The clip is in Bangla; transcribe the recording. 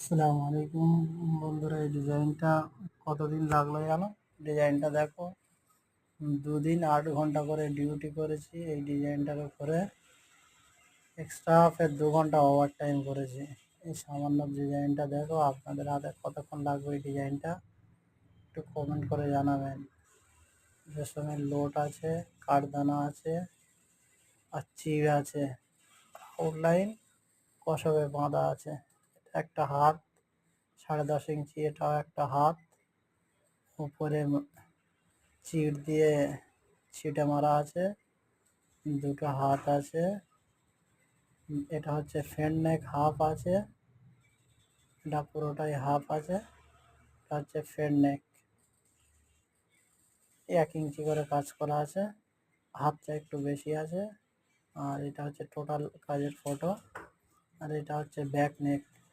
আসসালামু আলাইকুম বন্ধুরা, এই ডিজাইনটা কতদিন লাগলো জানো? ডিজাইনটা দেখো, 2 দিন 8 ঘন্টা করে ডিউটি করেছি এই ডিজাইনটার উপরে। এক্সট্রা ফের 2 ঘন্টা ওভার টাইম করেছি। এই সামান্য ডিজাইনটা দেখো, আপনাদের হাতে কতক্ষণ লাগবে এই ডিজাইনটা একটু কমেন্ট করে জানাবেন। রেশমের লোট আছে, কাঠদানা আছে, আর চিড় আছে, আউটলাইন কসবে বাঁধা আছে। একটা হাত 10.5 ইঞ্চি, এটাও একটা হাত। উপরে চিড় দিয়ে ছিটে মারা আছে, দুটো হাত আছে। এটা হচ্ছে ফ্রন্ট নেক হাফ আছে, এটা পুরোটাই হাফ আছে। এটা হচ্ছে ফ্রন্ট নেক, 1 ইঞ্চি করে কাজ করা আছে, হাতটা একটু বেশি আছে। আর এটা হচ্ছে টোটাল কাজের ফটো। আর এটা হচ্ছে ব্যাক নেক।